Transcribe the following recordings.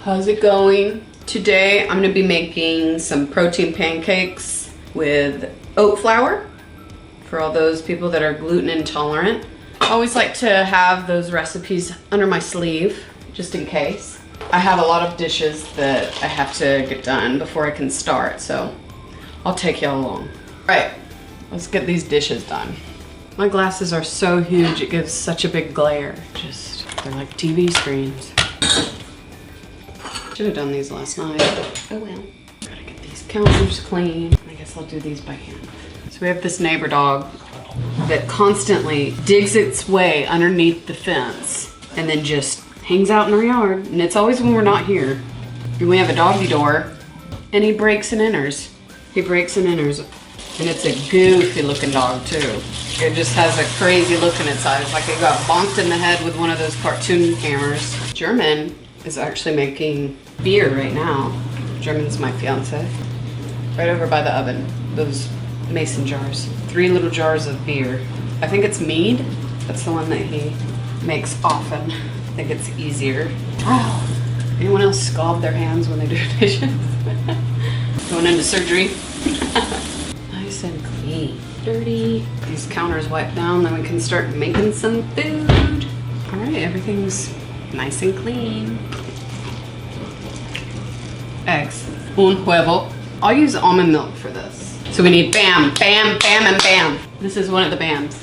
How's it going? Today I'm gonna be making some protein pancakes with oat flour for all those people that are gluten intolerant. I always like to have those recipes under my sleeve just in case. I have a lot of dishes that I have to get done before I can start, so I'll take y'all along. All right, let's get these dishes done. My glasses are so huge, it gives such a big glare. They're like TV screens. Should have done these last night. Oh well. Gotta get these counters clean. I guess I'll do these by hand. So we have this neighbor dog that constantly digs its way underneath the fence and then just hangs out in our yard. And it's always when we're not here. And we have a doggy door and he breaks and enters. He breaks and enters. And it's a goofy looking dog too. It just has a crazy look in its eyes, like it got bonked in the head with one of those cartoon hammers. German is actually making beer right now. German's my fiance. Right over by the oven, those mason jars. 3 little jars of beer. I think it's mead. That's the one that he makes often. I think it's easier. Oh, anyone else scald their hands when they do dishes? Going into surgery? Nice and clean. Dirty. These counters wiped down, then we can start making some food. All right, everything's nice and clean. Eggs. Un huevo. I'll use almond milk for this. So we need bam, bam, bam, and bam. This is one of the bams.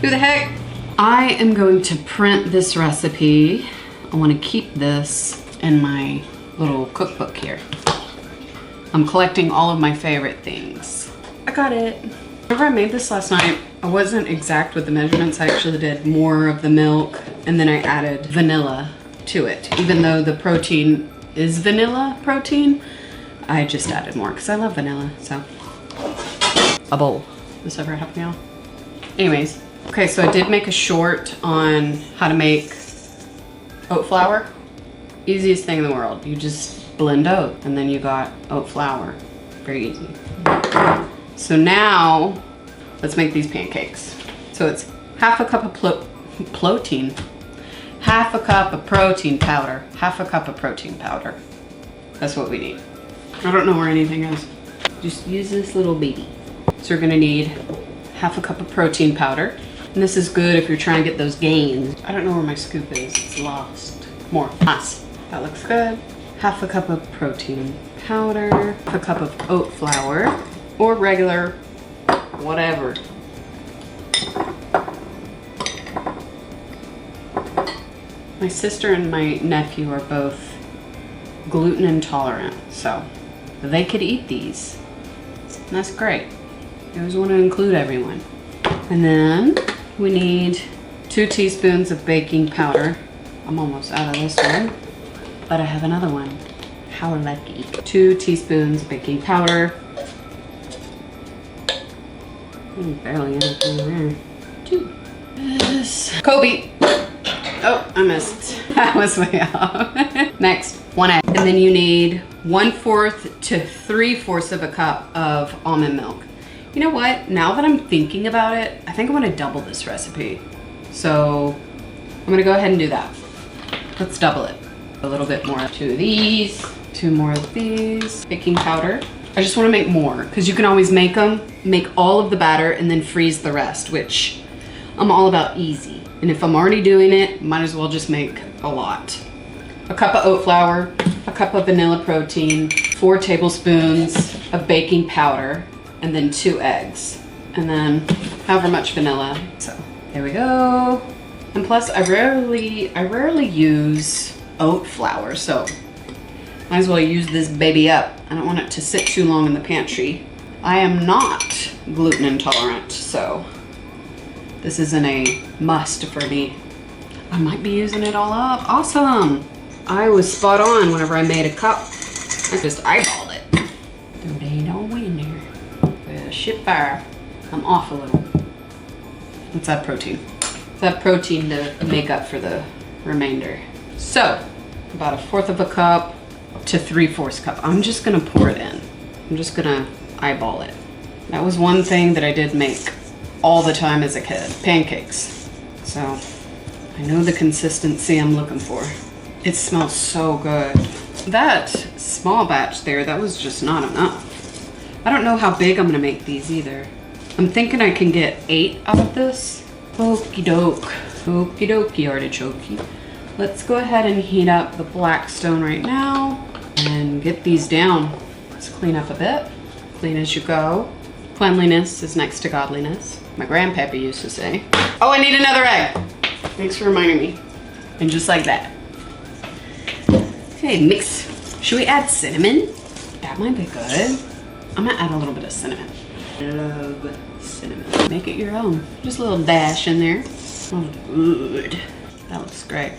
Who the heck? I am going to print this recipe. I want to keep this in my little cookbook here. I'm collecting all of my favorite things. I got it. Whenever I made this last night, I wasn't exact with the measurements. I actually did more of the milk and then I added vanilla to it. Even though the protein is vanilla protein, I just added more because I love vanilla, so. A bowl. This ever happen, y'all? Anyways, okay, so I did make a short on how to make oat flour. Easiest thing in the world. You just blend oat and then you got oat flour. Very easy. So now, let's make these pancakes. So it's half a cup of protein. Half a cup of protein powder. Half a cup of protein powder. That's what we need. I don't know where anything is. Just use this little baby. So we're gonna need half a cup of protein powder. And this is good if you're trying to get those gains. I don't know where my scoop is, it's lost. More, nice. That looks good. Half a cup of protein powder. Half a cup of oat flour. Or regular, whatever. My sister and my nephew are both gluten intolerant, so they could eat these. And that's great. I always want to include everyone. And then we need 2 teaspoons of baking powder. I'm almost out of this one, but I have another one. How lucky. 2 teaspoons of baking powder. Barely anything there. 2. This. Kobe. Oh, I missed. That was way off. Next, 1 egg. And then you need 1/4 to 3/4 of a cup of almond milk. You know what? Now that I'm thinking about it, I think I'm gonna double this recipe. So I'm gonna go ahead and do that. Let's double it. A little bit more. 2 of these, 2 more of these. Baking powder. I just wanna make more because you can always make them, make all of the batter and then freeze the rest, which I'm all about easy. And if I'm already doing it, might as well just make a lot. A cup of oat flour, a cup of vanilla protein, 4 tablespoons of baking powder, and then 2 eggs. And then however much vanilla. So there we go. And plus I rarely use oat flour, so might as well use this baby up. I don't want it to sit too long in the pantry. I am not gluten intolerant, so this isn't a must for me. I might be using it all up. Awesome. I was spot on whenever I made a cup. I just eyeballed it. There ain't no way in there. Well, shit fire. I'm off a little. Let's add protein. Let's add protein to make up for the remainder. So, about 1/4 of a cup to 3/4 cup. I'm just gonna pour it in. I'm just gonna eyeball it. That was one thing that I did make all the time as a kid, pancakes. So I know the consistency I'm looking for. It smells so good. That small batch there, that was just not enough. I don't know how big I'm gonna make these either. I'm thinking I can get 8 out of this. Okie doke. Okie dokie artichoke. Let's go ahead and heat up the Blackstone right now and get these down. Let's clean up a bit. Clean as you go. Cleanliness is next to godliness. My grandpappy used to say. Oh, I need another egg. Thanks for reminding me. And just like that. Okay, mix. Should we add cinnamon? That might be good. I'm gonna add a little bit of cinnamon. Love cinnamon. Make it your own. Just a little dash in there. Oh, good. That looks great.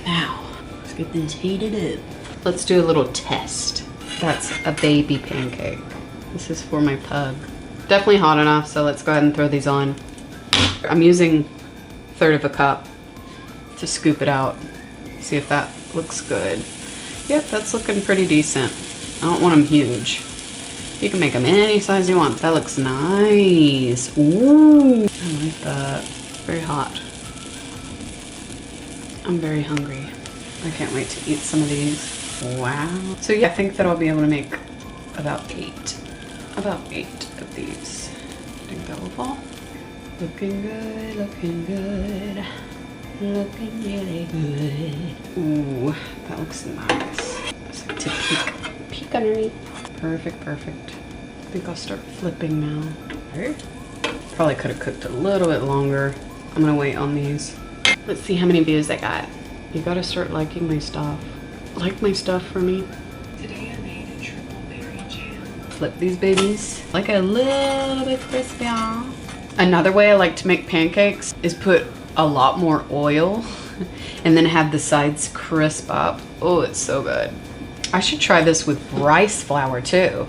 Now, let's get this heated up. Let's do a little test. That's a baby pancake. This is for my pug. Definitely hot enough, so let's go ahead and throw these on. I'm using 1/3 of a cup to scoop it out. See if that looks good. Yep, that's looking pretty decent. I don't want them huge. You can make them any size you want. That looks nice. Ooh, I like that. Very hot. I'm very hungry. I can't wait to eat some of these. Wow. So yeah, I think that I'll be able to make about 8. About 8 of these. I think that will fall. Looking good, looking good. Looking really good. Ooh, that looks nice. Just like to peek underneath. Perfect, perfect. I think I'll start flipping now. Probably could have cooked a little bit longer. I'm gonna wait on these. Let's see how many views I got. You gotta start liking my stuff. Like my stuff for me. Today I made a triple berry jam. Flip these babies. Like a little bit crispy. Another way I like to make pancakes is put a lot more oil and then have the sides crisp up. Oh, it's so good. I should try this with rice flour too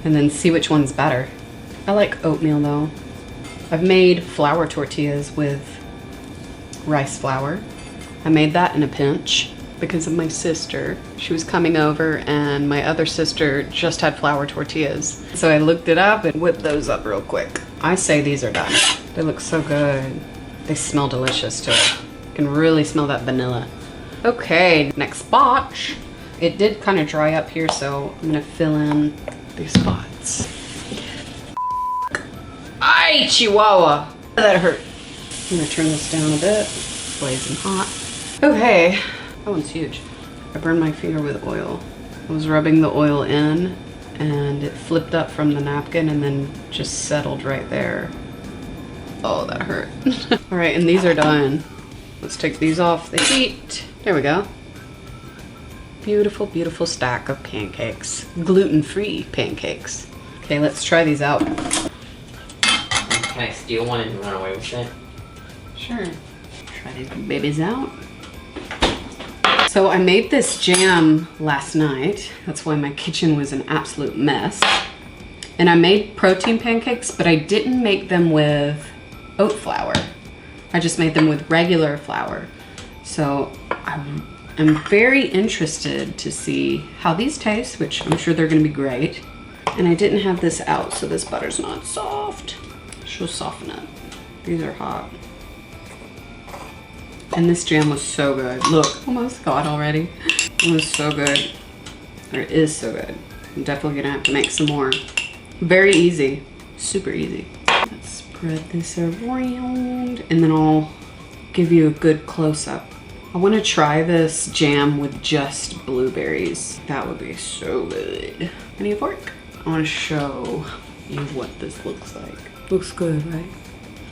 and then see which one's better. I like oatmeal though. I've made flour tortillas with rice flour. I made that in a pinch because of my sister. She was coming over and my other sister just had flour tortillas. So I looked it up and whipped those up real quick. I say these are done. They look so good. They smell delicious too. You can really smell that vanilla. Okay, next batch. It did kind of dry up here, so I'm gonna fill in these spots. Ay, Chihuahua! That hurt. I'm gonna turn this down a bit. It's blazing hot. Okay, that one's huge. I burned my finger with oil. I was rubbing the oil in and it flipped up from the napkin and then just settled right there. Oh, that hurt. All right, and these are done. Let's take these off the heat. There we go. Beautiful, beautiful stack of pancakes. Gluten-free pancakes. Okay, let's try these out. Can I steal one and run away with it? Sure. Try these babies out. So I made this jam last night. That's why my kitchen was an absolute mess. And I made protein pancakes, but I didn't make them with oat flour. I just made them with regular flour. So I'm very interested to see how these taste, which I'm sure they're gonna be great. And I didn't have this out, so this butter's not soft. She'll soften up. These are hot. And this jam was so good. Look, almost got already. It was so good. Or it is so good. I'm definitely gonna have to make some more. Very easy, super easy. Let's spread this around and then I'll give you a good close-up. I wanna try this jam with just blueberries. That would be so good. I need a fork. I wanna show you what this looks like. Looks good, right?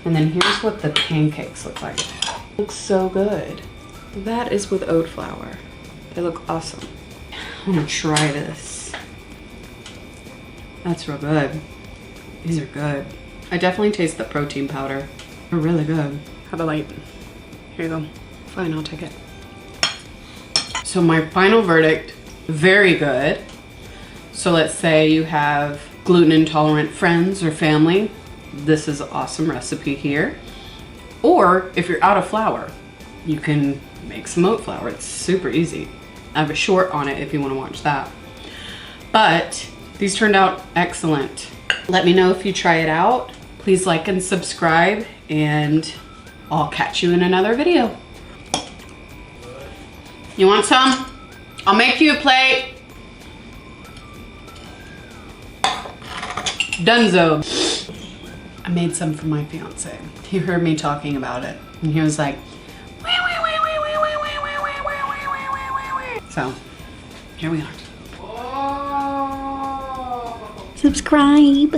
And then here's what the pancakes look like. Looks so good. That is with oat flour. They look awesome. I wanna try this. That's real good. These are good. I definitely taste the protein powder. They're really good. Have a bite. Here you go. Fine, I'll take it. So my final verdict, very good. So let's say you have gluten intolerant friends or family. This is an awesome recipe here. Or if you're out of flour, you can make some oat flour. It's super easy. I have a short on it if you want to watch that. But these turned out excellent. Let me know if you try it out. Please like and subscribe, and I'll catch you in another video. You want some? I'll make you a plate. Dunzo. I made some for my fiance. He heard me talking about it and he was like, so here we are. Subscribe.